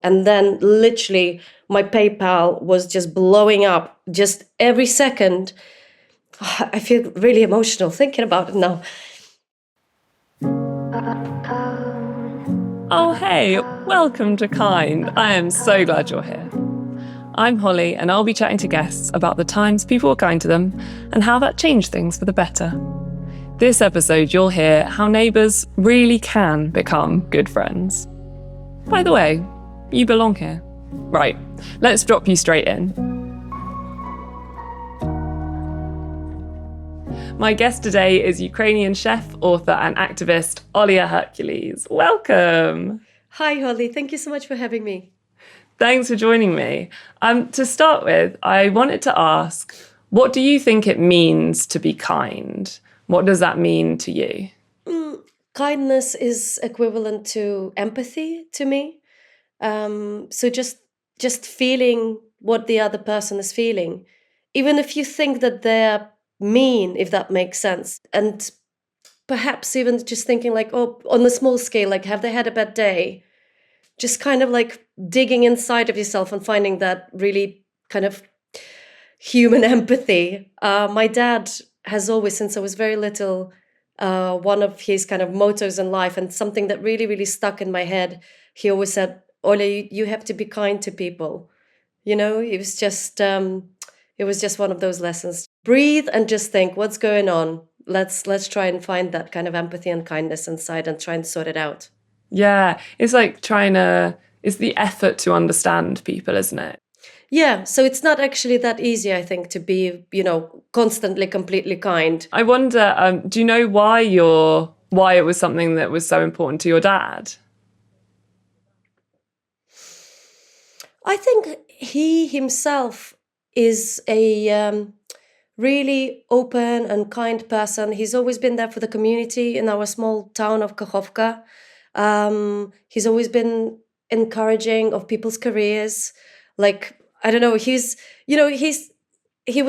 And then literally my PayPal was just blowing up just every second. I feel really emotional thinking about it now. Oh, hey, welcome to Kind. I am so glad you're here. I'm Holly, and I'll be chatting to guests about the times people were kind to them and how that changed things for the better. This episode, you'll hear how neighbours really can become good friends. By the way, you belong here. Right, let's drop you straight in. My guest today is Ukrainian chef, author, and activist Olia Hercules. Welcome. Hi, Holly. Thank you so much for having me. Thanks for joining me. To start with, I wanted to ask, what do you think it means to be kind? What does that mean to you? Kindness is equivalent to empathy to me. So just feeling what the other person is feeling, even if you think that they're mean, if that makes sense. And perhaps even just thinking like, oh, on a small scale, like, have they had a bad day? Just kind of like digging inside of yourself and finding that really kind of human empathy. My dad has always, since I was very little, one of his kind of mottos in life, and something that really, really stuck in my head, he always said, Ola, you have to be kind to people. You know, it was just one of those lessons. Breathe and just think, what's going on? Let's try and find that kind of empathy and kindness inside and try and sort it out. Yeah, it's like it's the effort to understand people, isn't it? Yeah, so it's not actually that easy, I think, to be, constantly completely kind. I wonder, do you know why it was something that was so important to your dad? I think he himself is a really open and kind person. He's always been there for the community in our small town of Kakhovka. He's always been encouraging of people's careers. Like, I don't know, he was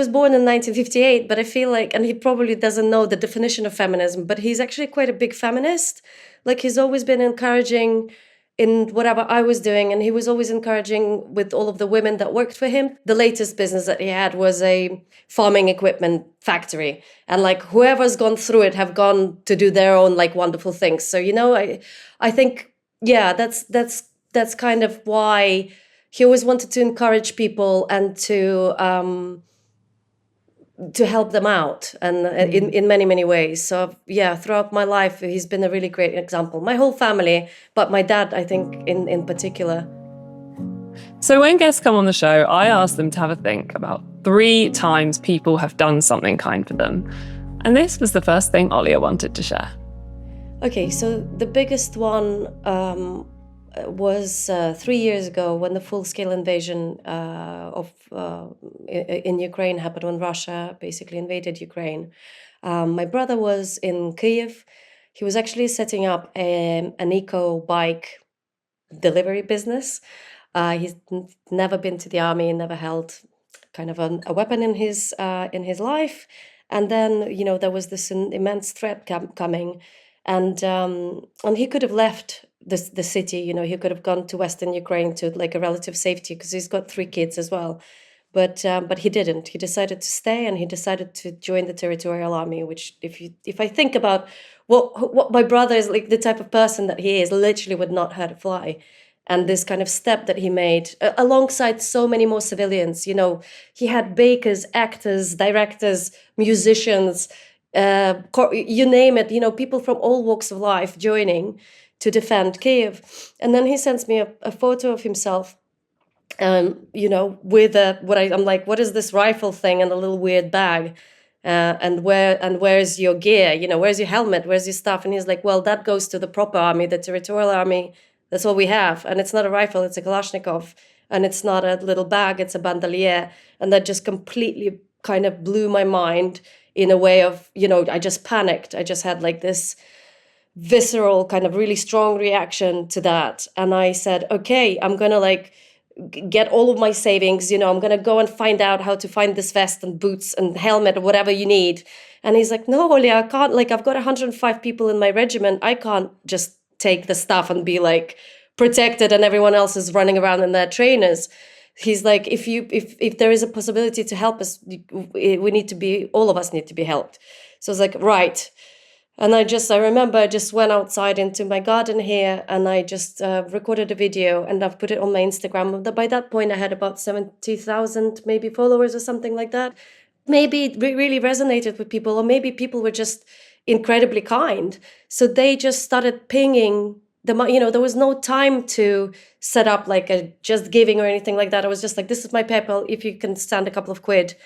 born in 1958, but I feel like, and he probably doesn't know the definition of feminism, but he's actually quite a big feminist. Like, he's always been encouraging in whatever I was doing, and he was always encouraging with all of the women that worked for him. The latest business that he had was a farming equipment factory, and like whoever's gone through it have gone to do their own like wonderful things. So I think, yeah, that's kind of why he always wanted to encourage people and to help them out, and in many, many ways. So yeah, throughout my life, he's been a really great example. My whole family, but my dad, I think, in particular. So when guests come on the show, I ask them to have a think about 3 times people have done something kind for them. And this was the first thing Olia wanted to share. Okay, so the biggest one was 3 years ago when the full-scale invasion in Ukraine happened, when Russia basically invaded Ukraine. My brother was in Kyiv. He was actually setting up an eco bike delivery business. He's never been to the army, never held kind of a weapon in his life. And then, there was this immense threat coming, and he could have left the city. He could have gone to Western Ukraine to like a relative safety, because he's got 3 kids as well. But he didn't. He decided to stay, and he decided to join the territorial army. Which, if I think about what my brother is, like the type of person that he is, literally would not hurt a fly. And this kind of step that he made alongside so many more civilians, he had bakers, actors, directors, musicians, you name it, people from all walks of life joining to defend Kyiv. And then he sends me a photo of himself, with I'm like, what is this rifle thing and a little weird bag? And where's your gear? Where's your helmet? Where's your stuff? And he's like, well, that goes to the proper army, the territorial army. That's all we have. And it's not a rifle, it's a Kalashnikov. And it's not a little bag, it's a bandolier. And that just completely kind of blew my mind in a way of, I just panicked. I just had like this visceral kind of really strong reaction to that. And I said, okay, I'm going to like get all of my savings, I'm going to go and find out how to find this vest and boots and helmet or whatever you need. And he's like, no, Olia, I can't, like, I've got 105 people in my regiment. I can't just take the stuff and be like protected and everyone else is running around in their trainers. He's like, if there is a possibility to help us, we need to be, all of us need to be helped. So I was like, right. And I remember I just went outside into my garden here and I just recorded a video and I've put it on my Instagram. By that point, I had about 70,000 maybe followers or something like that. Maybe it really resonated with people, or maybe people were just incredibly kind. So they just started pinging there was no time to set up like a just giving or anything like that. I was just like, this is my PayPal. If you can stand a couple of quid,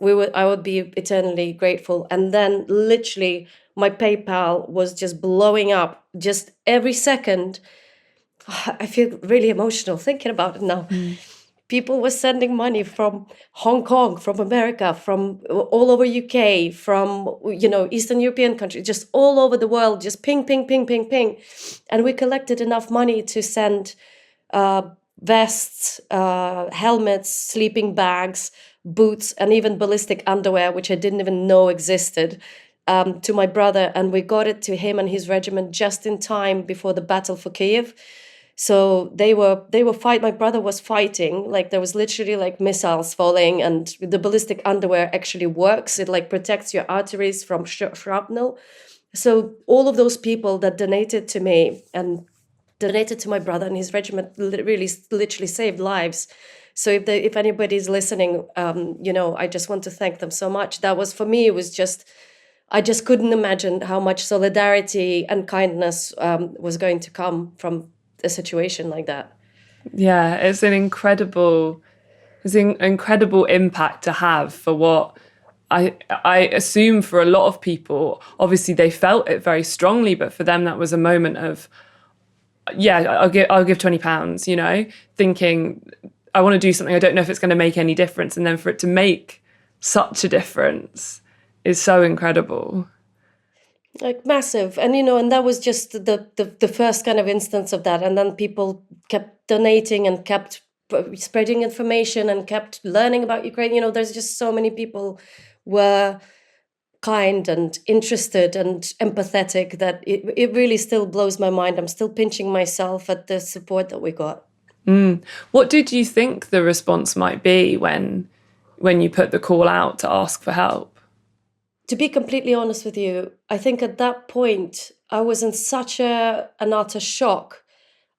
I would be eternally grateful. And then literally my PayPal was just blowing up just every second. I feel really emotional thinking about it now. People were sending money from Hong Kong, from America, from all over UK, from, Eastern European countries, just all over the world, just ping, ping, ping, ping, ping. And we collected enough money to send vests, helmets, sleeping bags, boots, and even ballistic underwear, which I didn't even know existed, to my brother. And we got it to him and his regiment just in time before the battle for Kyiv. So they were fight. My brother was fighting. Like there was literally like missiles falling, and the ballistic underwear actually works. It like protects your arteries from shrapnel. So all of those people that donated to me and donated to my brother and his regiment really literally saved lives. So if anybody's listening, I just want to thank them so much. That was, for me, it was just, I just couldn't imagine how much solidarity and kindness was going to come from a situation like that. Yeah, it's an incredible impact to have for what I assume for a lot of people. Obviously, they felt it very strongly, but for them, that was a moment of, I'll give £20, thinking I want to do something. I don't know if it's going to make any difference, and then for it to make such a difference is so incredible. Like massive. And and that was just the first kind of instance of that. And then people kept donating and kept spreading information and kept learning about Ukraine. There's just so many people were kind and interested and empathetic that it really still blows my mind. I'm still pinching myself at the support that we got. What did you think the response might be when you put the call out to ask for help? To be completely honest with you, I think at that point, I was in such an utter shock.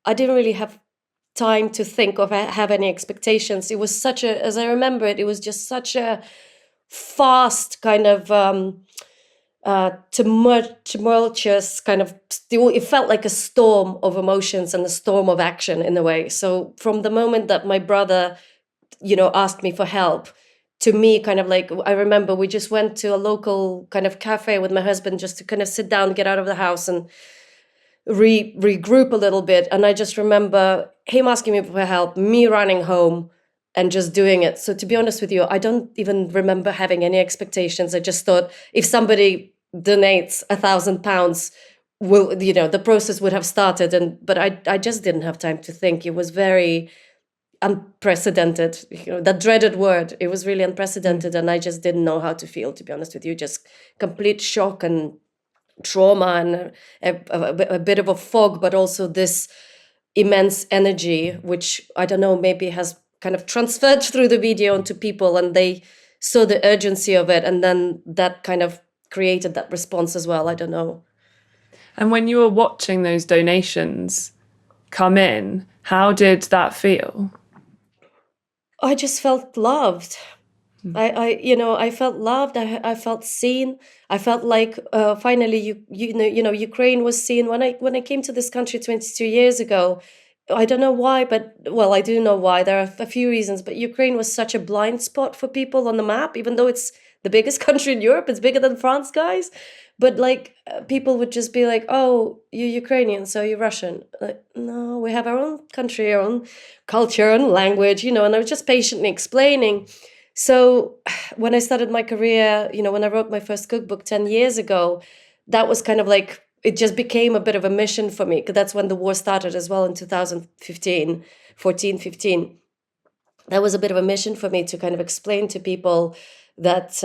I didn't really have time to think or have any expectations. It was as I remember it, it was just such a fast kind of tumultuous kind of, it felt like a storm of emotions and a storm of action in a way. So from the moment that my brother, asked me for help, to me, kind of like, I remember we just went to a local kind of cafe with my husband just to kind of sit down, get out of the house and regroup a little bit. And I just remember him asking me for help, me running home and just doing it. So to be honest with you, I don't even remember having any expectations. I just thought if somebody donates £1,000, the process would have started. But I just didn't have time to think. It was very unprecedented, that dreaded word. It was really unprecedented, and I just didn't know how to feel, to be honest with you. Just complete shock and trauma and a bit of a fog, but also this immense energy, which I don't know, maybe has kind of transferred through the video onto people, and they saw the urgency of it, and then that kind of created that response as well. I don't know. And when you were watching those donations come in, how did that feel? I just felt loved. I felt loved. I felt seen. I felt like finally, Ukraine was seen. When I came to this country 22 years ago, I don't know why, but I do know why. There are a few reasons, but Ukraine was such a blind spot for people on the map, even though it's the biggest country in Europe. It's bigger than France, guys. But people would just be like, "Oh, you're Ukrainian, so you're Russian." Like, no, we have our own country, our own culture, and language, And I was just patiently explaining. So when I started my career, when I wrote my first cookbook 10 years ago, that was kind of like, it just became a bit of a mission for me, because that's when the war started as well in 2015, 14, 15. That was a bit of a mission for me to kind of explain to people that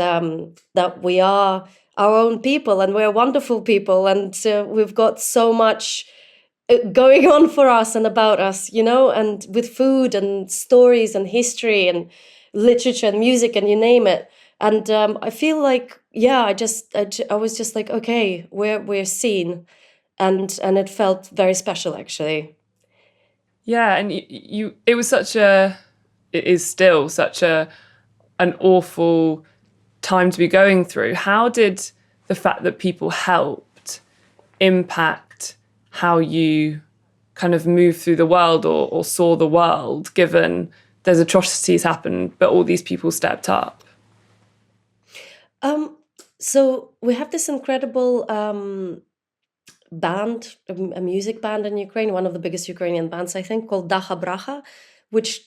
that we are our own people and we're wonderful people, and we've got so much going on for us and about us, and with food and stories and history and literature and music and you name it. And I feel like, yeah, I was just like, okay, we're seen, and it felt very special actually. Yeah, and it was it is still such an awful time to be going through. How did the fact that people helped impact how you kind of moved through the world or saw the world, given there's atrocities happened, but all these people stepped up? Um, so we have this incredible band, a music band in Ukraine, one of the biggest Ukrainian bands, I think, called Daha Bracha, which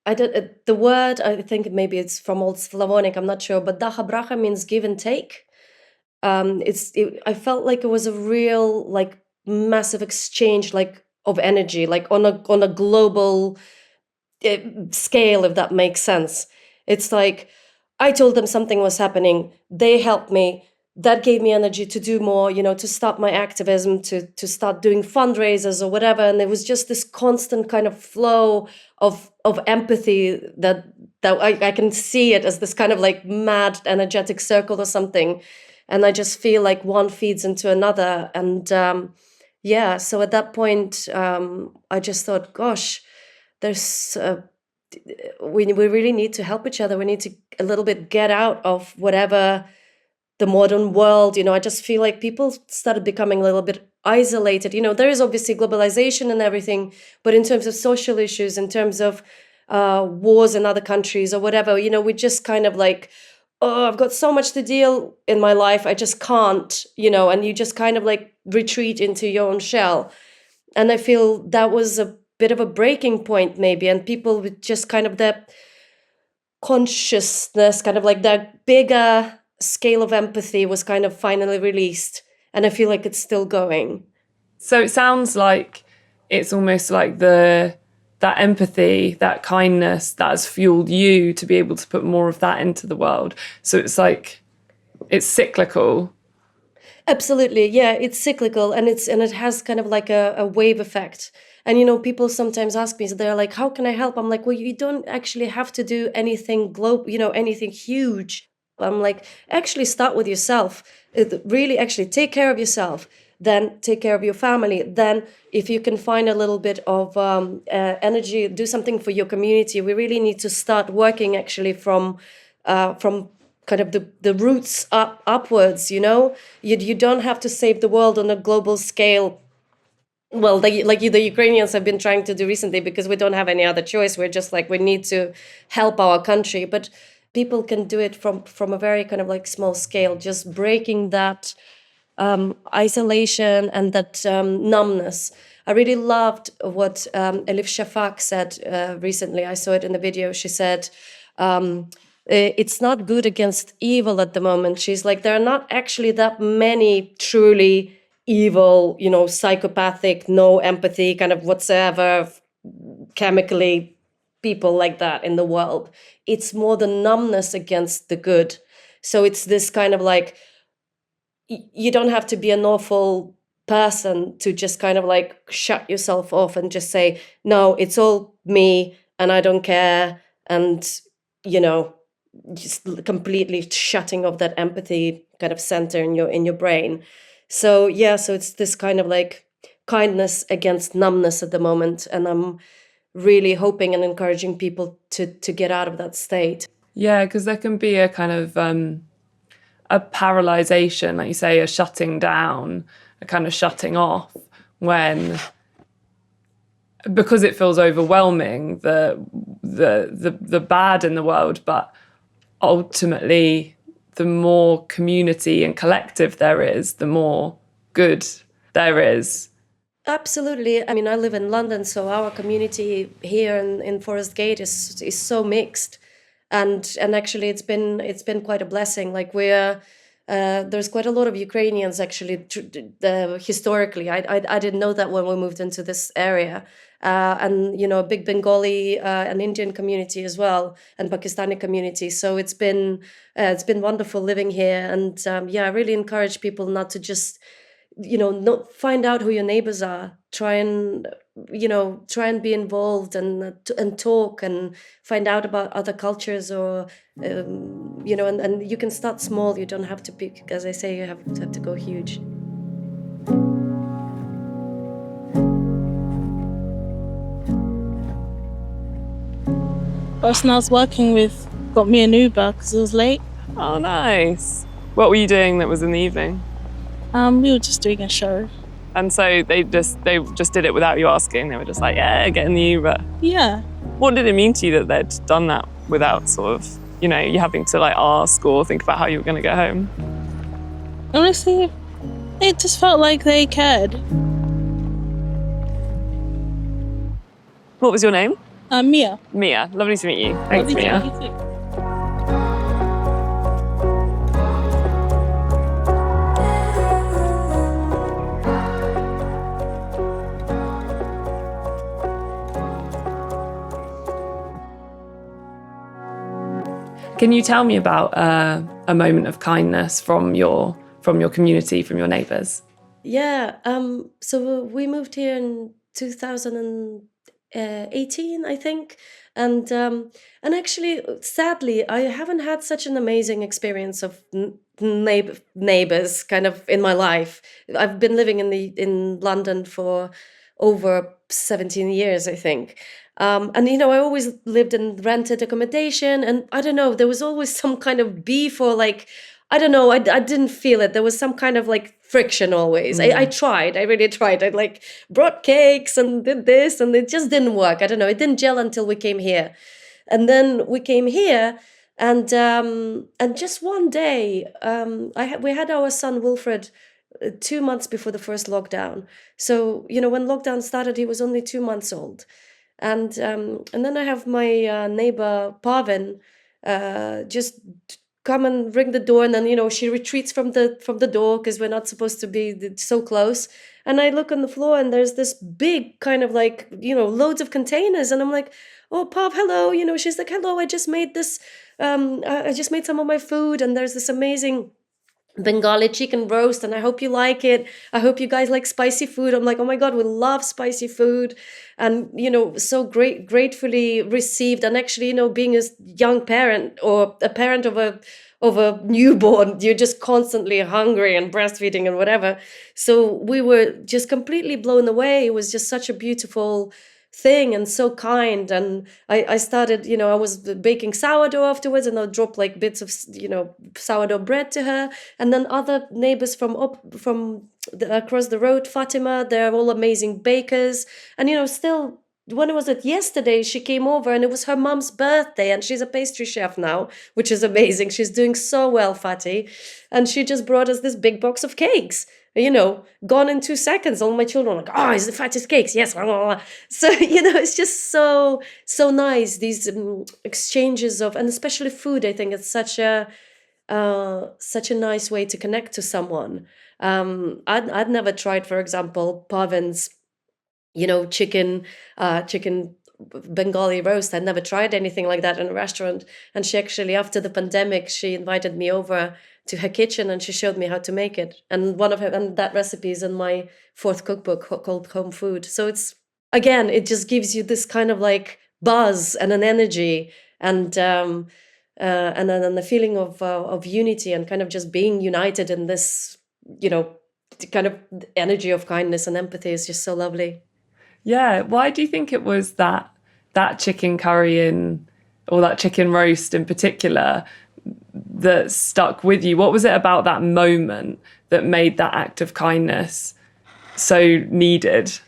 I did the word. I think maybe it's from Old Slavonic. I'm not sure, but Daha Bracha means give and take. I felt like it was a real like massive exchange like of energy, like on a global scale, if that makes sense. It's like I told them something was happening, they helped me, that gave me energy to do more, to start my activism, to start doing fundraisers or whatever. And there was just this constant kind of flow of empathy that I can see it as this kind of like mad energetic circle or something. And I just feel like one feeds into another. And yeah, so at that point, I just thought, gosh, there's we really need to help each other. We need to a little bit get out of whatever the modern world. I just feel like people started becoming a little bit isolated. There is obviously globalization and everything, but in terms of social issues, in terms of wars in other countries or whatever, we just kind of like, oh, I've got so much to deal in my life, I just can't, and you just kind of like retreat into your own shell. And I feel that was a bit of a breaking point maybe, and people with just kind of that consciousness, kind of like that bigger scale of empathy was kind of finally released. And I feel like it's still going. So it sounds like it's almost like that empathy, that kindness that has fueled you to be able to put more of that into the world. So it's like it's cyclical. Absolutely. Yeah, it's cyclical, and it has kind of like a wave effect. And people sometimes ask me, so they're like, how can I help? I'm like, well, you don't actually have to do anything anything huge. I'm like, actually start with yourself. Really actually take care of yourself, then take care of your family. Then if you can find a little bit of energy, do something for your community. We really need to start working actually from kind of the roots upwards. You don't have to save the world on a global scale. Well, the Ukrainians have been trying to do recently, because we don't have any other choice. We're just like, we need to help our country, but people can do it from a very kind of like small scale, just breaking that isolation and that numbness. I really loved what Elif Shafak said recently. I saw it in the video. She said, it's not good against evil at the moment. She's like, there are not actually that many truly evil, psychopathic, no empathy, kind of whatsoever, chemically people like that in the world. It's more the numbness against the good. So it's this kind of like, you don't have to be an awful person to just kind of like shut yourself off and just say, no, it's all me and I don't care. And, just completely shutting off that empathy kind of center in your brain. So yeah, so it's this kind of like kindness against numbness at the moment. And I'm really hoping and encouraging people to get out of that state. Yeah, because there can be a kind of a paralyzation, like you say, a shutting down, a kind of shutting off, when because it feels overwhelming, the bad in the world. But ultimately, the more community and collective there is, the more good there is. Absolutely. I mean, I live in London, so our community here in Forest Gate is so mixed, and actually it's been quite a blessing. Like there's quite a lot of Ukrainians actually historically. I didn't know that when we moved into this area, and a big Bengali and Indian community as well, and Pakistani community. So it's been wonderful living here, and yeah, I really encourage people not to just find out who your neighbors are. Try and be involved and talk and find out about other cultures, or and you can start small. You don't have to be, as I say, you have to go huge. Person I was working with got me an Uber because it was late. Oh, nice. What were you doing that was in the evening? We were just doing a show. And so they just did it without you asking. They were just like, yeah, get in the Uber. Yeah. What did it mean to you that they'd done that without sort of, you having to like ask or think about how you were going to get home? Honestly, it just felt like they cared. What was your name? Mia. Mia. Lovely to meet you. Thanks, Mia. You too. Can you tell me about a moment of kindness from your community, from your neighbours? Yeah. So we moved here in 2018, I think, and actually, sadly, I haven't had such an amazing experience of neighbors kind of in my life. I've been living in London for over 17 years, I think. And I always lived in rented accommodation, and I don't know, there was always some kind of beef, or like, I don't know, I didn't feel it. There was some kind of like friction always. I tried, I really tried. I like brought cakes and did this, and it just didn't work. I don't know, it didn't gel until we came here. And then we came here, and just one day, we had our son Wilfred 2 months before the first lockdown. So when lockdown started, he was only 2 months old. And then I have my neighbor Pavin just come and ring the door, and then she retreats from the door because we're not supposed to be so close. And I look on the floor, and there's this big kind of like loads of containers, and I'm like, "Oh, Pav, hello." She's like, "Hello, I just made this. I just made some of my food, and there's this amazing Bengali chicken roast, and I hope you like it. I hope you guys like spicy food." I'm like, "Oh my God, we love spicy food." And, so gratefully received. And actually, being a young parent, or a parent of a newborn, you're just constantly hungry and breastfeeding and whatever. So we were just completely blown away. It was just such a beautiful thing and so kind. And I started, I was baking sourdough afterwards, and I'll drop like bits of sourdough bread to her. And then other neighbors from across the road, Fatima, they're all amazing bakers. And still, when was it, yesterday she came over, and it was her mom's birthday, and she's a pastry chef now, which is amazing. She's doing so well, Fatih. And she just brought us this big box of cakes, gone in 2 seconds. All my children are like, "Oh, is it Fatih's cakes?" Yes. Blah, blah, blah. So, it's just so nice, these exchanges of, and especially food. I think it's such a nice way to connect to someone. I'd never tried, for example, Pavin's, chicken Bengali roast. I'd never tried anything like that in a restaurant. And she actually, after the pandemic, she invited me over to her kitchen, and she showed me how to make it. And that recipe is in my 4th cookbook called Home Food. So it just gives you this kind of like buzz and an energy, and then the feeling of unity, and kind of just being united in this, kind of energy of kindness and empathy is just so lovely. Yeah. Why do you think it was that chicken curry or that chicken roast in particular that stuck with you? What was it about that moment that made that act of kindness so needed?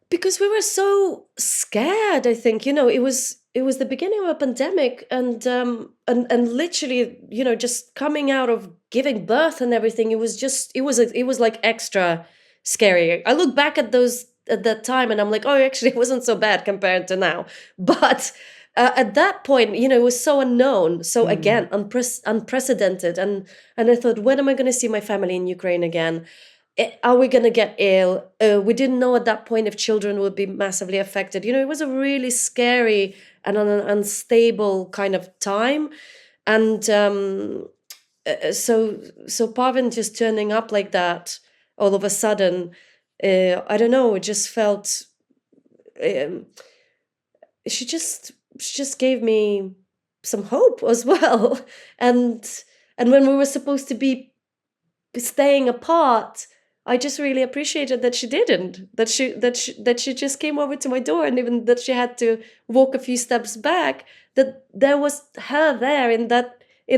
Because we were so scared, I think. It was the beginning of a pandemic, and literally, just coming out of giving birth and everything. It was like extra scary. I look back at that time, and I'm like, oh, actually, it wasn't so bad compared to now. But at that point, it was so unknown. So again, unprecedented. And I thought, when am I going to see my family in Ukraine again? Are we going to get ill? We didn't know at that point if children would be massively affected. It was a really scary and an unstable kind of time. And so Pavin just turning up like that all of a sudden, I don't know, it just felt, um, she just gave me some hope as well. And when we were supposed to be staying apart, I just really appreciated that she didn't. That she just came over to my door, and even that she had to walk a few steps back. That there was her there in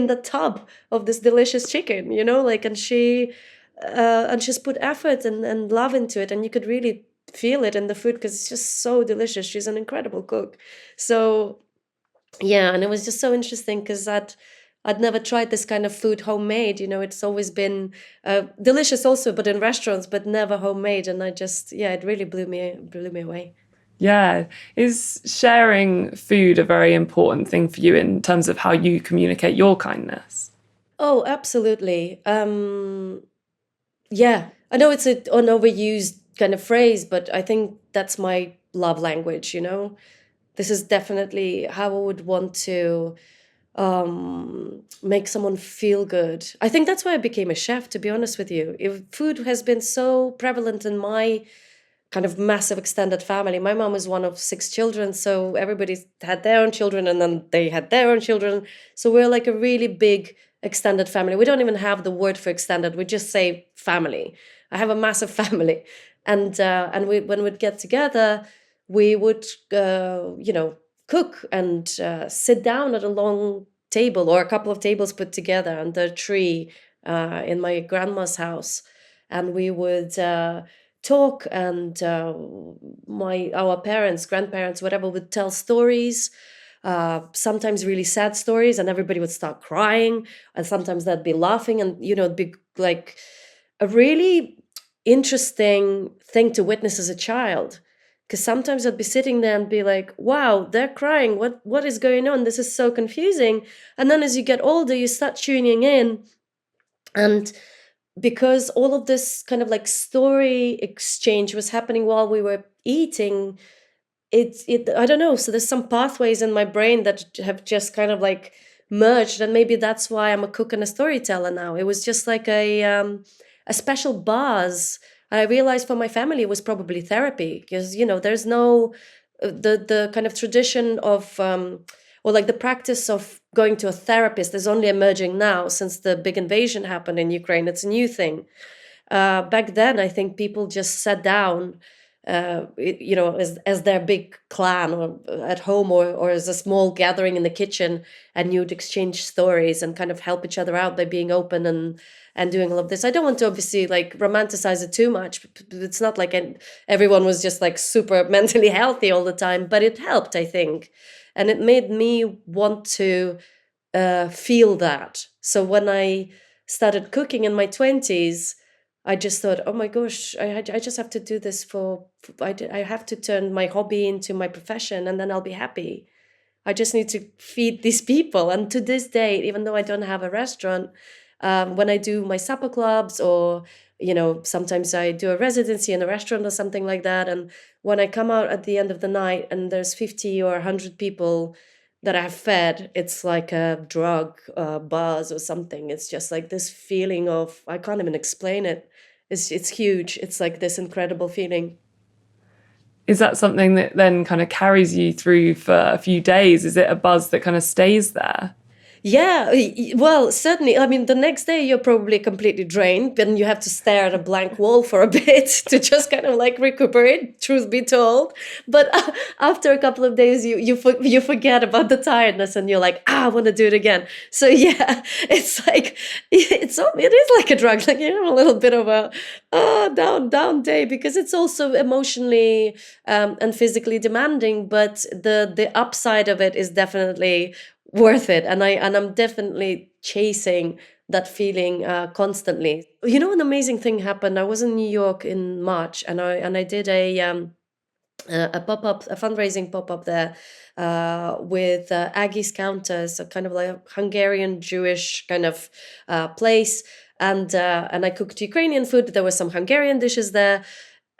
the tub of this delicious chicken, like, and she's put effort and love into it, and you could really feel it in the food because it's just so delicious. She's an incredible cook. So yeah, and it was just so interesting because I'd never tried this kind of food homemade. It's always been delicious also, but in restaurants, but never homemade. And it really blew me away. Yeah. Is sharing food a very important thing for you in terms of how you communicate your kindness? Oh, absolutely. Yeah, I know it's an overused kind of phrase, but I think that's my love language. This is definitely how I would want to make someone feel good. I think that's why I became a chef, to be honest with you. If food has been so prevalent in my kind of massive extended family. My mom is one of 6 children, so everybody had their own children, and then they had their own children. So we're like a really big extended family. We don't even have the word for extended. We just say family. I have a massive family, and when we'd get together, we would cook and sit down at a long table or a couple of tables put together under a tree in my grandma's house, and we would talk, and our parents, grandparents, whatever, would tell stories, sometimes really sad stories, and everybody would start crying, and sometimes they'd be laughing, and it'd be like a really interesting thing to witness as a child. Because sometimes I'd be sitting there and be like, wow, they're crying. What is going on? This is so confusing. And then as you get older, you start tuning in. And because all of this kind of like story exchange was happening while we were eating, it I don't know. So there's some pathways in my brain that have just kind of like merged. And maybe that's why I'm a cook and a storyteller now. It was just like a special buzz. I realized for my family it was probably therapy, because there's no the kind of tradition of or like the practice of going to a therapist is only emerging now since the big invasion happened in Ukraine. It's a new thing. Back then, I think people just sat down, as their big clan, or at home, or as a small gathering in the kitchen, and you'd exchange stories and kind of help each other out by being open and doing all of this. I don't want to obviously like romanticize it too much. It's not like everyone was just like super mentally healthy all the time, but it helped, I think. And it made me want to feel that. So when I started cooking in my 20s, I just thought, oh my gosh, I just have to do this I have to turn my hobby into my profession, and then I'll be happy. I just need to feed these people. And to this day, even though I don't have a restaurant, when I do my supper clubs, or sometimes I do a residency in a restaurant or something like that, and when I come out at the end of the night and there's 50 or 100 people that I have fed, it's like a drug buzz or something. It's just like this feeling of, I can't even explain it. It's huge. It's like this incredible feeling. Is that something that then kind of carries you through for a few days? Is it a buzz that kind of stays there? Yeah, well, certainly. I mean, the next day you're probably completely drained, and you have to stare at a blank wall for a bit to just kind of like recuperate, truth be told. But after a couple of days, you forget about the tiredness, and you're like, I want to do it again. So yeah, it's like it is like a drug. Like you have a little bit of a down day, because it's also emotionally and physically demanding. But the upside of it is definitely worth it, and I'm definitely chasing that feeling constantly. An amazing thing happened. I was in New York in March, and I did a pop-up, a fundraising pop-up there with Aggie's Counters, a kind of like a Hungarian Jewish kind of place, and I cooked Ukrainian food. There were some Hungarian dishes there.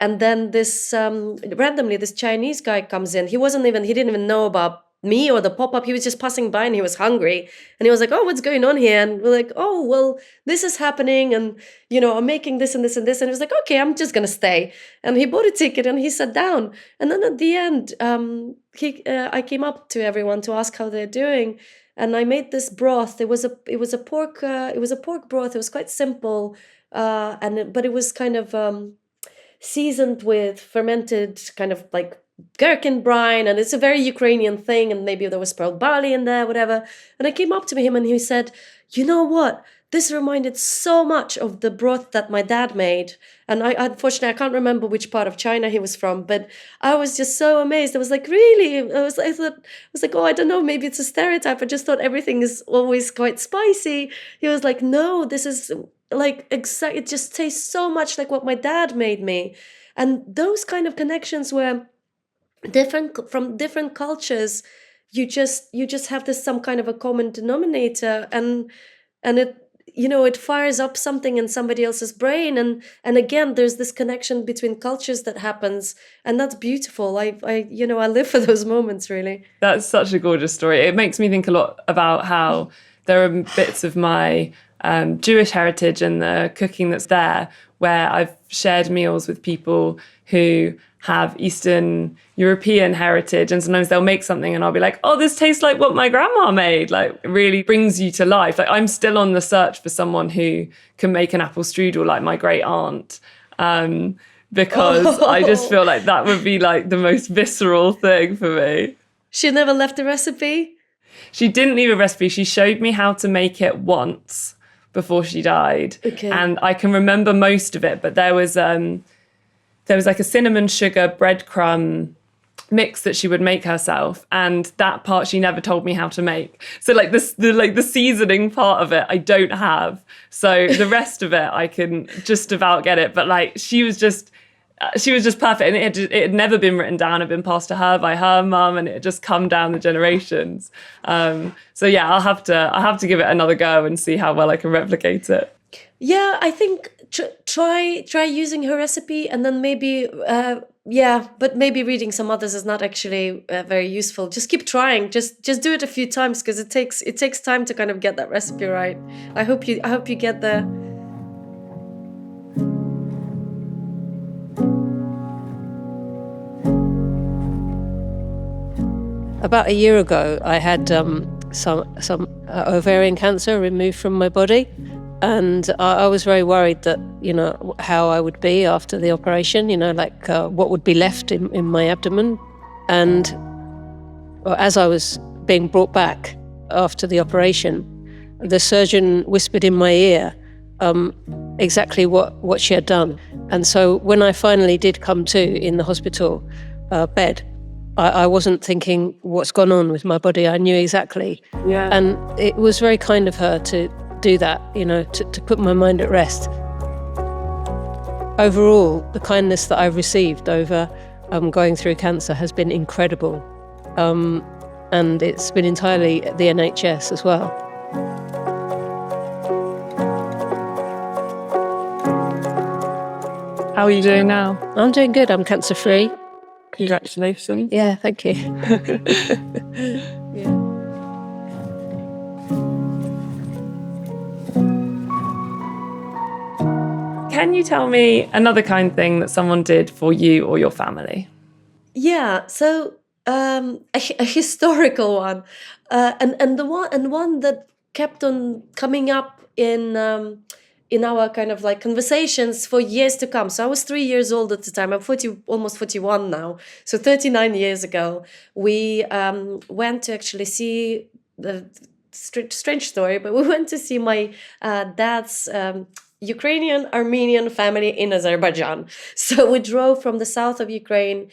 And then this randomly, this Chinese guy comes in. He didn't even know about me or the pop-up. He was just passing by and he was hungry. And he was like, oh, what's going on here? And we're like, oh, well, this is happening. And, I'm making this and this and this. And he was like, okay, I'm just going to stay. And he bought a ticket and he sat down. And then at the end, I came up to everyone to ask how they're doing. And I made this broth. It was a pork broth. It was quite simple. But it was kind of seasoned with fermented kind of like gherkin brine, and it's a very Ukrainian thing, and maybe there was pearl barley in there, whatever. And I came up to him and he said, you know what? This reminded so much of the broth that my dad made. And unfortunately, I can't remember which part of China he was from, but I was just so amazed. I was like, really? I was like, oh, I don't know, maybe it's a stereotype. I just thought everything is always quite spicy. He was like, no, this is like exact. It just tastes so much like what my dad made me. And those kind of connections were from different cultures. You just have this some kind of a common denominator, and it it fires up something in somebody else's brain, and again there's this connection between cultures that happens, and that's beautiful. I live for those moments, really. That's such a gorgeous story. It makes me think a lot about how there are bits of my Jewish heritage and the cooking that's there where I've shared meals with people who have Eastern European heritage, and sometimes they'll make something and I'll be like, oh, this tastes like what my grandma made. Like, it really brings you to life. Like, I'm still on the search for someone who can make an apple strudel like my great aunt, because I just feel like that would be like the most visceral thing for me. She never left a recipe? She didn't leave a recipe. She showed me how to make it once before she died. Okay. And I can remember most of it, but there was like a cinnamon sugar breadcrumb mix that she would make herself, and that part she never told me how to make. So like the seasoning part of it I don't have. So the rest of it I can just about get it. But like she was just perfect, and it had never been written down. It had been passed to her by her mum, and it had just come down the generations. So yeah, I'll have to give it another go and see how well I can replicate it. Yeah, I think try using her recipe, and then maybe but maybe reading some others is not actually very useful. Just keep trying. Just do it a few times, because it takes time to kind of get that recipe right. I hope you get there. About a year ago, I had some ovarian cancer removed from my body. And I was very worried that, how I would be after the operation, what would be left in my abdomen. And as I was being brought back after the operation, the surgeon whispered in my ear exactly what she had done. And so when I finally did come to in the hospital bed, I wasn't thinking what's gone on with my body. I knew exactly. Yeah. And it was very kind of her to do that, to put my mind at rest. Overall, the kindness that I've received over going through cancer has been incredible. And it's been entirely the NHS as well. How are you doing now? I'm doing good. I'm cancer-free. Congratulations. Yeah, thank you. Yeah. Can you tell me another kind thing that someone did for you or your family? Yeah, so a historical one, and one that kept on coming up in our kind of like conversations for years to come. So I was 3 years old at the time. I'm almost 41 now. So 39 years ago, we went to actually see the strange story, but we went to see my dad's Ukrainian Armenian family in Azerbaijan. So we drove from the south of Ukraine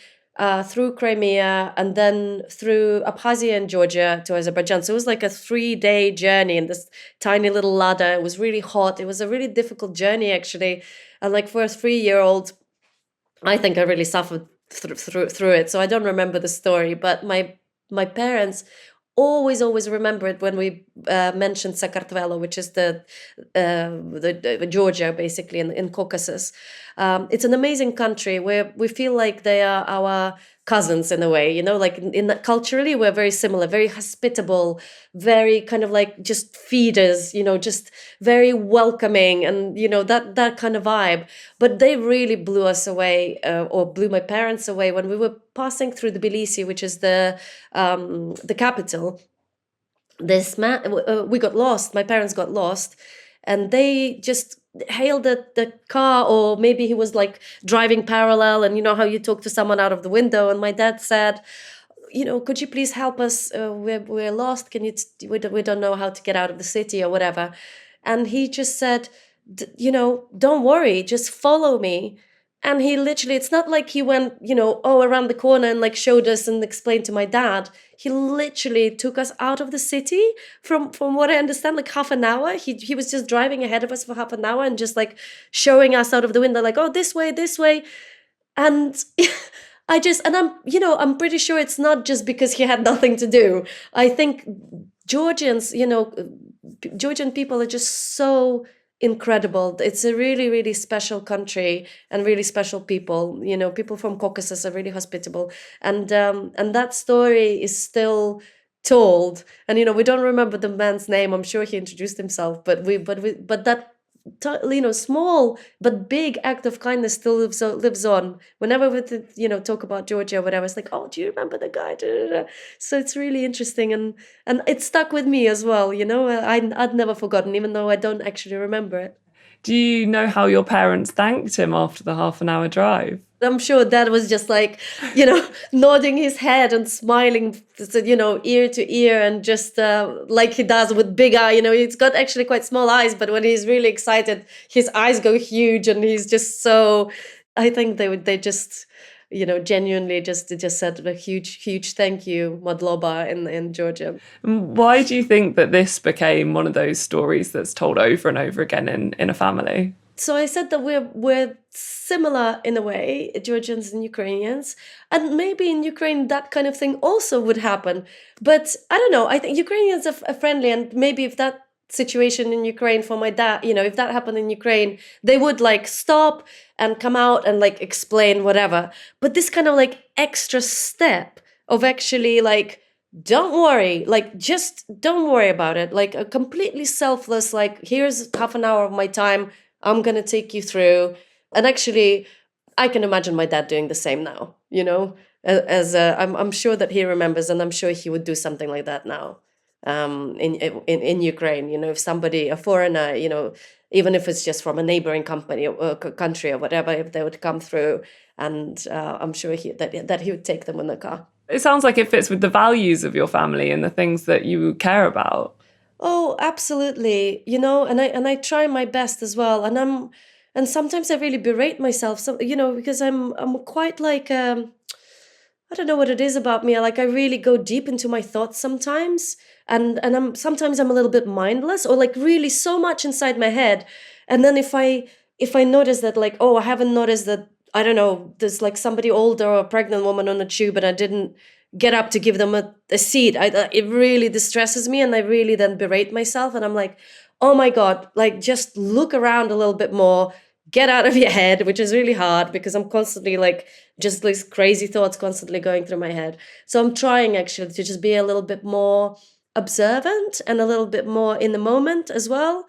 through Crimea and then through Abkhazia and Georgia to Azerbaijan. So it was like a 3-day journey in this tiny little Lada. It was really hot. It was a really difficult journey, actually. And like for a 3-year-old, I think I really suffered through it. So I don't remember the story, but my parents always remember it when we mentioned Sakartvelo, which is the Georgia, basically in Caucasus. It's an amazing country where we feel like they are our cousins in a way, like in that culturally we're very similar, very hospitable, very kind of like just feeders, just very welcoming, and that kind of vibe. But they really blew us away, or blew my parents away when we were passing through the Tbilisi, which is the capital. This man, we got lost. My parents got lost, and they just hailed the car, or maybe he was like driving parallel, and how you talk to someone out of the window. And my dad said, could you please help us? We're lost. Can you? We don't know how to get out of the city or whatever. And he just said, don't worry, just follow me. And he literally, it's not like he went, around the corner and like showed us and explained to my dad. He literally took us out of the city from what I understand, like half an hour. He was just driving ahead of us for half an hour and just like showing us out of the window, like, oh, this way, this way. And I'm pretty sure it's not just because he had nothing to do. I think Georgians, Georgian people are just so incredible. It's a really, really special country and really special people. People from Caucasus are really hospitable, and that story is still told. And we don't remember the man's name. I'm sure he introduced himself, but that small but big act of kindness still lives on. Whenever we talk about Georgia or whatever, it's like, oh, do you remember the guy? Da, da, da. So it's really interesting, and it stuck with me as well. I'd never forgotten, even though I don't actually remember it. Do you know how your parents thanked him after the half an hour drive? I'm sure Dad was just like, nodding his head and smiling, ear to ear, and just like he does with big eye. He's got actually quite small eyes, but when he's really excited, his eyes go huge, and he's just so. I think they just, genuinely just said a huge thank you, Madloba, in Georgia. Why do you think that this became one of those stories that's told over and over again in a family? So I said that we're similar in a way, Georgians and Ukrainians, and maybe in Ukraine that kind of thing also would happen. But I don't know. I think Ukrainians are friendly, and maybe if that situation in Ukraine for my dad, if that happened in Ukraine, they would like stop and come out and like explain whatever. But this kind of like extra step of actually like, don't worry, like just don't worry about it, like a completely selfless, like here's half an hour of my time, I'm going to take you through. And actually, I can imagine my dad doing the same now, I'm sure that he remembers, and I'm sure he would do something like that now in Ukraine. If somebody, a foreigner, even if it's just from a neighboring company or country or whatever, if they would come through, and I'm sure that he would take them in the car. It sounds like it fits with the values of your family and the things that you care about. Oh, absolutely. And I try my best as well. And sometimes I really berate myself. So, because I'm quite like, I don't know what it is about me. I really go deep into my thoughts sometimes. And sometimes I'm a little bit mindless, or like really so much inside my head. And then if I notice that, like, oh, I haven't noticed that, I don't know, there's like somebody older or a pregnant woman on a tube, and I didn't get up to give them a seat. It really distresses me, and I really then berate myself, and I'm like, oh my God, like just look around a little bit more, get out of your head, which is really hard because I'm constantly like, just these crazy thoughts constantly going through my head. So I'm trying actually to just be a little bit more observant and a little bit more in the moment as well,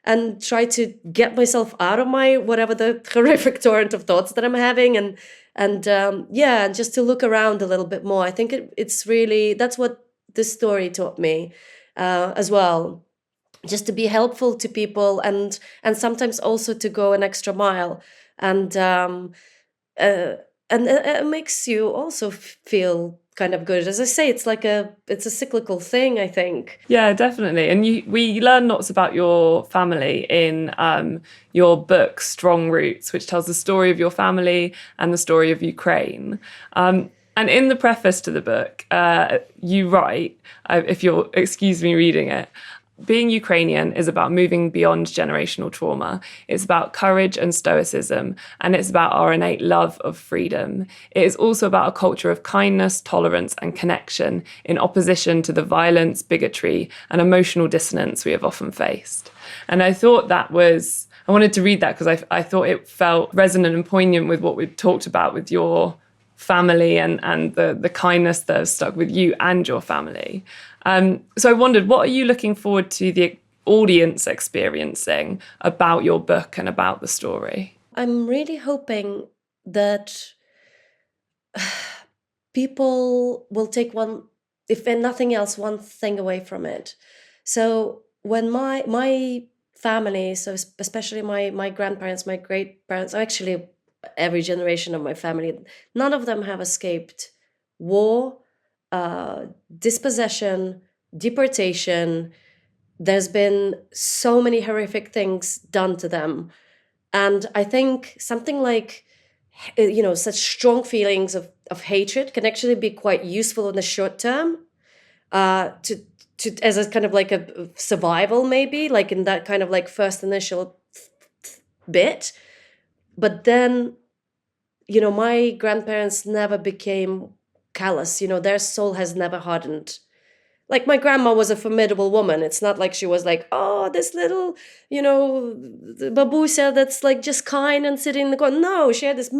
and try to get myself out of my whatever the horrific torrent of thoughts that I'm having, and just to look around a little bit more. I think it's really, that's what this story taught me as well, just to be helpful to people, and sometimes also to go an extra mile, and it makes you also feel kind of good. As I say, it's a cyclical thing, I think. Yeah, definitely. And we learn lots about your family in your book, Strong Roots, which tells the story of your family and the story of Ukraine. And in the preface to the book, you write, if you'll excuse me reading it, being Ukrainian is about moving beyond generational trauma. It's about courage and stoicism, and it's about our innate love of freedom. It is also about a culture of kindness, tolerance, and connection in opposition to the violence, bigotry, and emotional dissonance we have often faced. And I thought I wanted to read that because I thought it felt resonant and poignant with what we've talked about with your family and the kindness that has stuck with you and your family. So I wondered, what are you looking forward to the audience experiencing about your book and about the story? I'm really hoping that people will take one, if nothing else, one thing away from it. So when my family, so especially my grandparents, my great parents, actually every generation of my family, none of them have escaped war, dispossession, deportation. There's been so many horrific things done to them. And I think something like, such strong feelings of hatred can actually be quite useful in the short term, to as a kind of like a survival, maybe, like in that kind of like first initial bit. But then, my grandparents never became callous. Their soul has never hardened. Like my grandma was a formidable woman. It's not like she was like, oh, this little, babusa that's like just kind and sitting in the corner. No, she had this,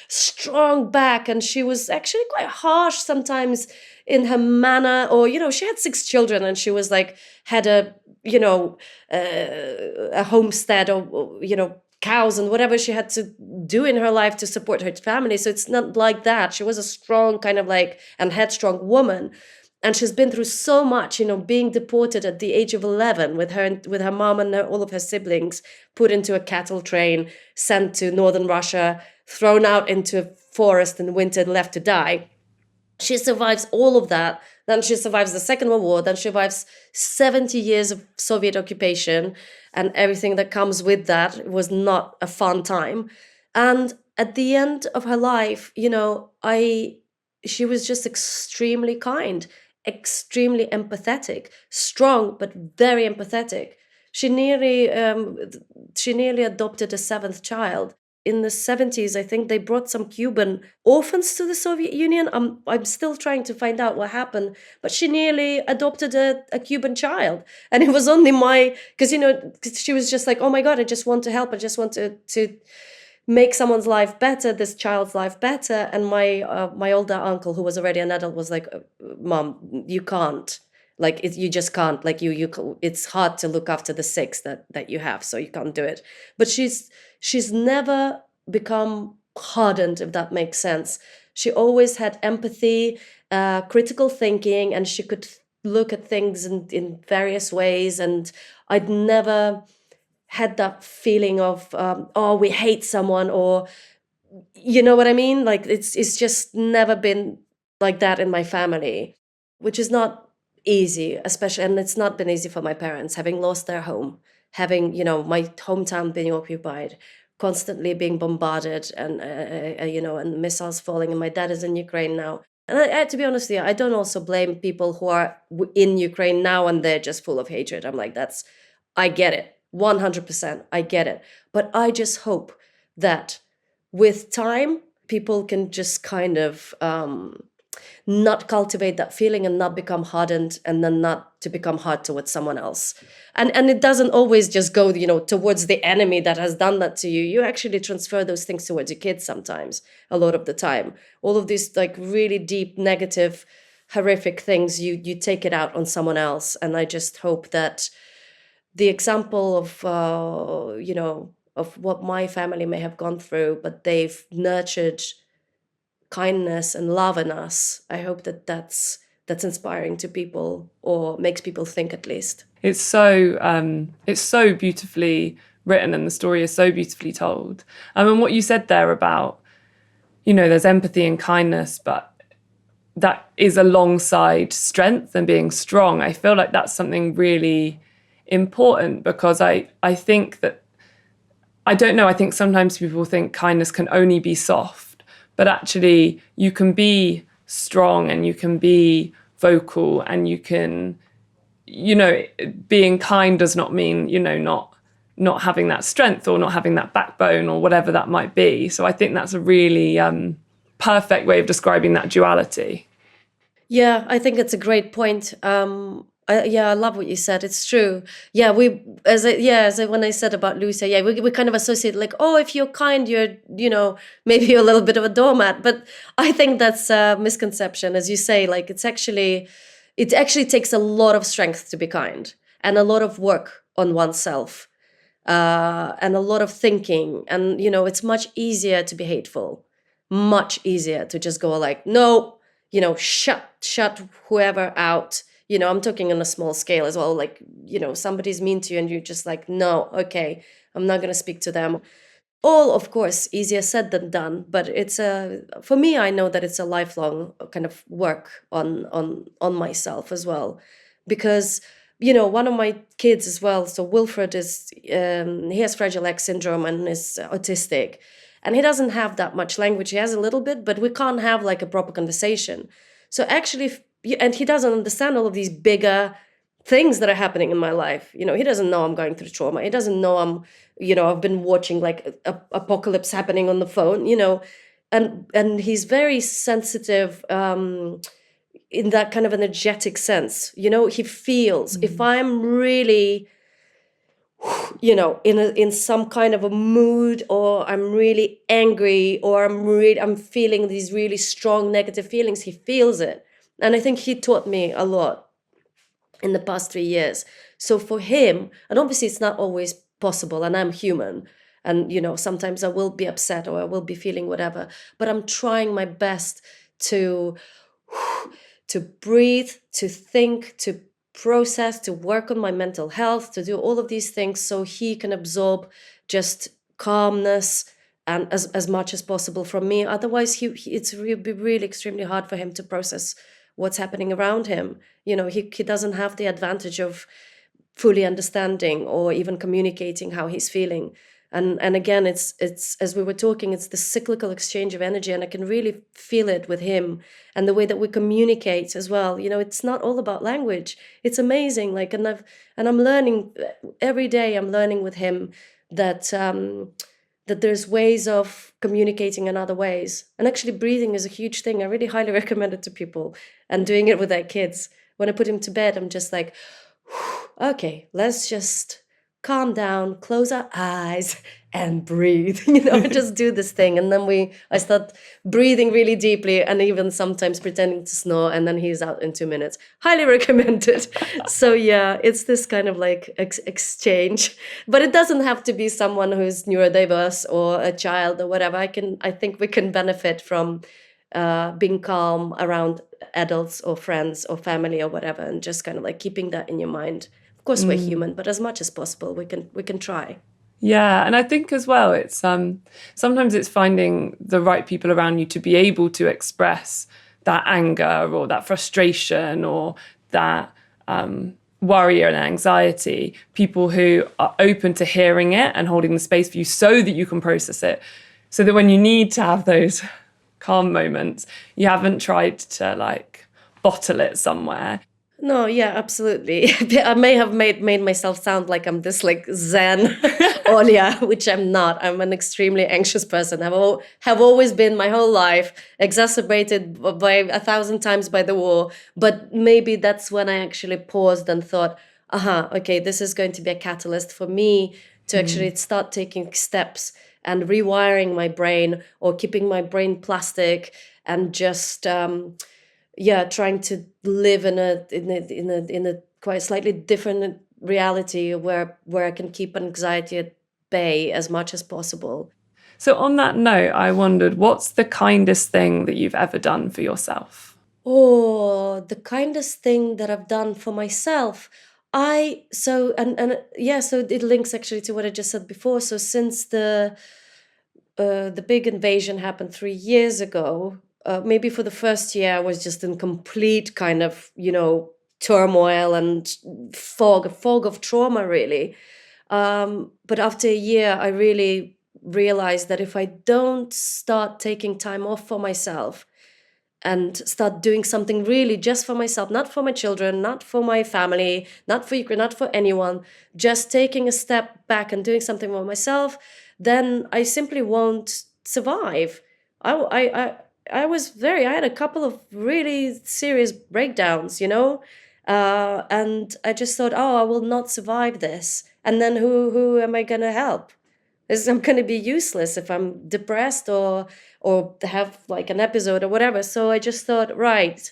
strong back, and she was actually quite harsh sometimes in her manner. Or, she had 6 children, and she was like, had a homestead, or cows and whatever she had to do in her life to support her family. So it's not like that. She was a strong kind of like and headstrong woman. And she's been through so much, being deported at the age of 11 with her mom and all of her siblings, put into a cattle train, sent to northern Russia, thrown out into a forest in the winter, left to die. She survives all of that. Then she survives the Second World War. Then she survives 70 years of Soviet occupation and everything that comes with that. It was not a fun time. And at the end of her life, she was just extremely kind, extremely empathetic, strong, but very empathetic. She nearly adopted a 7th child. In the 70s, I think they brought some Cuban orphans to the Soviet Union. I'm still trying to find out what happened, but she nearly adopted a Cuban child. And it was only because she was just like, oh my God, I just want to help. I just want to make someone's life better, this child's life better. And my older uncle, who was already an adult, was like, Mom, you can't. Like, you just can't. Like, it's hard to look after the 6 that you have, so you can't do it. But she's never become hardened, if that makes sense. She always had empathy, critical thinking, and she could look at things in various ways. And I'd never had that feeling of, we hate someone, or, you know what I mean? Like, it's just never been like that in my family, which is not easy, especially, and it's not been easy for my parents, having lost their home, having, my hometown being occupied, constantly being bombarded, and, and missiles falling. And my dad is in Ukraine now. And I, to be honest with you, I don't also blame people who are in Ukraine now and they're just full of hatred. I'm like, I get it. 100%, I get it. But I just hope that with time, people can just kind of not cultivate that feeling and not become hardened, and then not to become hard towards someone else. And it doesn't always just go, towards the enemy that has done that to you. You actually transfer those things towards your kids sometimes, a lot of the time. All of these like really deep, negative, horrific things, you take it out on someone else. And I just hope that the example of, of what my family may have gone through, but they've nurtured kindness and love in us. I hope that's inspiring to people, or makes people think at least. It's so beautifully written, and the story is so beautifully told. And what you said there about, there's empathy and kindness, but that is alongside strength and being strong. I feel like that's something really important, because I think that, I don't know, I think sometimes people think kindness can only be soft, but actually you can be strong and you can be vocal, and you can, being kind does not mean, not having that strength or not having that backbone or whatever that might be. So I think that's a really perfect way of describing that duality. Yeah, I think it's a great point. I love what you said. It's true. Yeah, when I said about Lucia, yeah, we kind of associate like, oh, if you're kind, you're, maybe you're a little bit of a doormat. But I think that's a misconception, as you say. Like, it actually takes a lot of strength to be kind, and a lot of work on oneself, and a lot of thinking. And it's much easier to be hateful, much easier to just go like, no, shut whoever out. I'm talking on a small scale as well. Like, somebody's mean to you and you're just like, no, okay, I'm not going to speak to them. All, of course, easier said than done. But for me, I know that it's a lifelong kind of work on myself as well. Because, one of my kids as well, so Wilfred he has Fragile X syndrome and is autistic. And he doesn't have that much language. He has a little bit, but we can't have like a proper conversation. So actually, and he doesn't understand all of these bigger things that are happening in my life. He doesn't know I'm going through trauma. He doesn't know I've been watching like apocalypse happening on the phone, and he's very sensitive, in that kind of energetic sense. He feels if I'm really, in some kind of a mood, or I'm really angry, or I'm feeling these really strong negative feelings, he feels it. And I think he taught me a lot in the past 3 years. So for him, and obviously it's not always possible, and I'm human, and sometimes I will be upset or I will be feeling whatever, but I'm trying my best to breathe, to think, to process, to work on my mental health, to do all of these things so he can absorb just calmness and as much as possible from me. Otherwise, it'd be really extremely hard for him to process what's happening around him. He doesn't have the advantage of fully understanding or even communicating how he's feeling. And again, it's as we were talking, it's the cyclical exchange of energy, and I can really feel it with him, and the way that we communicate as well. It's not all about language. It's amazing. Like, and I'm learning every day. I'm learning with him that there's ways of communicating in other ways. And actually, breathing is a huge thing. I really highly recommend it to people, and doing it with their kids. When I put him to bed, I'm just like, okay, let's just calm down, close our eyes, and breathe. Just do this thing. And then I start breathing really deeply, and even sometimes pretending to snore, and then he's out in 2 minutes. Highly recommended. So yeah, it's this kind of like exchange, but it doesn't have to be someone who's neurodiverse or a child or whatever. I think we can benefit from being calm around adults or friends or family or whatever, and just kind of like keeping that in your mind. Of course, we're human, but as much as possible, we can try. Yeah, and I think as well, it's sometimes it's finding the right people around you to be able to express that anger or that frustration or that worry and anxiety. People who are open to hearing it and holding the space for you so that you can process it. So that when you need to have those calm moments, you haven't tried to like bottle it somewhere. No, yeah, absolutely. I may have made myself sound like I'm this like Zen Olia, which I'm not. I'm an extremely anxious person. Have always been my whole life, exacerbated by 1,000 times by the war. But maybe that's when I actually paused and thought, okay, this is going to be a catalyst for me to actually start taking steps and rewiring my brain, or keeping my brain plastic, and just trying to live in a quite slightly different reality where I can keep anxiety at bay as much as possible. So on that note, I wondered, what's the kindest thing that you've ever done for yourself? Oh, the kindest thing that I've done for myself. So it links actually to what I just said before. So since the big invasion happened 3 years ago, maybe for the first year I was just in complete kind of, turmoil and fog of trauma, really. But after a year, I really realized that if I don't start taking time off for myself and start doing something really just for myself, not for my children, not for my family, not for Ukraine, not for anyone, just taking a step back and doing something for myself, then I simply won't survive. I had a couple of really serious breakdowns, And I just thought, oh, I will not survive this. And then who am I going to help? I'm going to be useless if I'm depressed or have like an episode or whatever. So I just thought, right,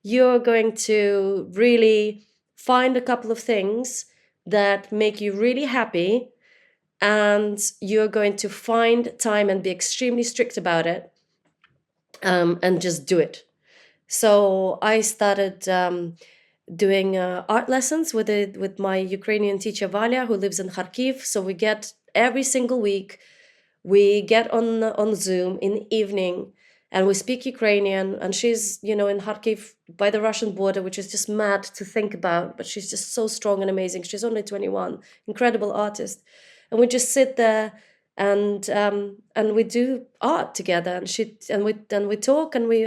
you're going to really find a couple of things that make you really happy, and you're going to find time and be extremely strict about it, and just do it. So I started doing art lessons with my Ukrainian teacher Valia, who lives in Kharkiv. So we get every single week, we get on Zoom in the evening, and we speak Ukrainian. And she's, in Kharkiv by the Russian border, which is just mad to think about, but she's just so strong and amazing. She's only 21, incredible artist. And we just sit there and we do art together, and we talk, and we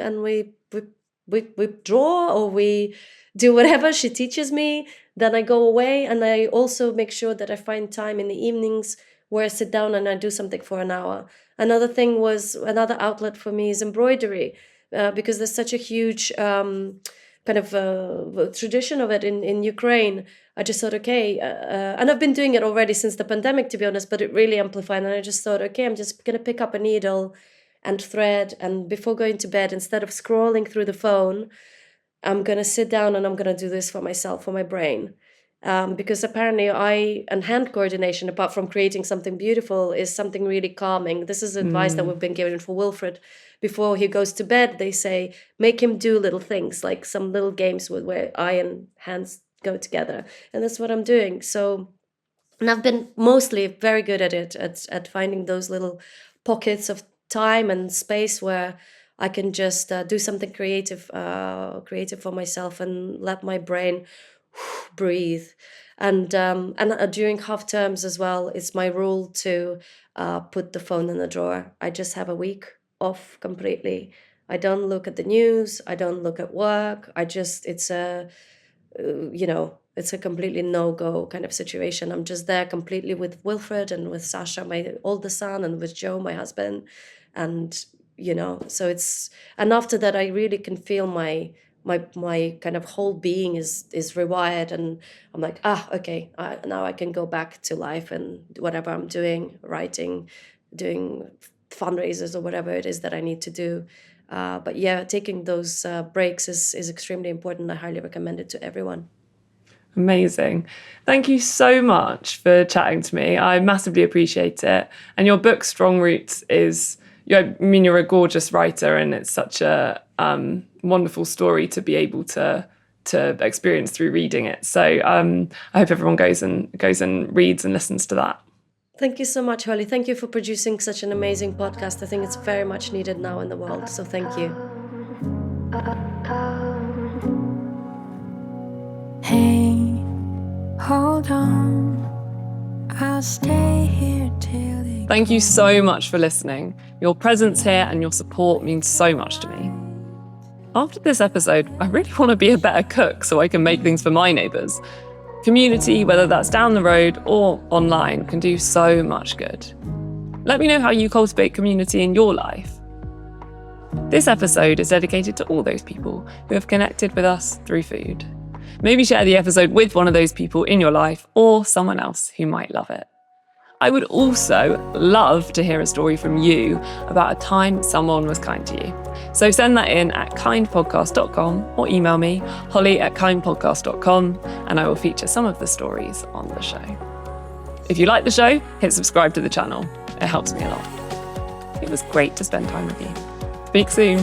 draw, or we do whatever she teaches me. Then I go away, and I also make sure that I find time in the evenings where I sit down and I do something for an hour. Another outlet for me is embroidery, because there's such a huge kind of tradition of it in Ukraine. I just thought, okay, and I've been doing it already since the pandemic, to be honest, but it really amplified. And I just thought, okay, I'm just going to pick up a needle and thread, and before going to bed, instead of scrolling through the phone, I'm going to sit down and I'm going to do this for myself, for my brain. Because apparently and hand coordination, apart from creating something beautiful, is something really calming. This is advice that we've been given for Wilfred. Before he goes to bed, they say, make him do little things, like some little games where eye and hands go together. And that's what I'm doing. So, and I've been mostly very good at it, at finding those little pockets of time and space where I can just do something creative for myself, and let my brain breathe. And during half terms as well, it's my rule to put the phone in the drawer. I just have a week off completely. I don't look at the news. I don't look at work. It's a completely no-go kind of situation. I'm just there completely with Wilfred and with Sasha, my oldest son, and with Joe, my husband. And, so and after that, I really can feel my kind of whole being is rewired, and I'm like, okay, now I can go back to life and whatever I'm doing, writing, doing fundraisers, or whatever it is that I need to do. But yeah, taking those breaks is extremely important. I highly recommend it to everyone. Amazing. Thank you so much for chatting to me. I massively appreciate it. And your book, Strong Roots, you're a gorgeous writer, and it's such a wonderful story to be able to experience through reading it. So I hope everyone goes and reads and listens to that. Thank you so much, Holly. Thank you for producing such an amazing podcast. I think it's very much needed now in the world. So thank you. Hey, hold on. I'll stay here till the... Thank you so much for listening. Your presence here and your support means so much to me. After this episode, I really want to be a better cook so I can make things for my neighbours. Community, whether that's down the road or online, can do so much good. Let me know how you cultivate community in your life. This episode is dedicated to all those people who have connected with us through food. Maybe share the episode with one of those people in your life, or someone else who might love it. I would also love to hear a story from you about a time someone was kind to you. So send that in at kindpodcast.com, or email me, holly@kindpodcast.com, and I will feature some of the stories on the show. If you like the show, hit subscribe to the channel. It helps me a lot. It was great to spend time with you. Speak soon.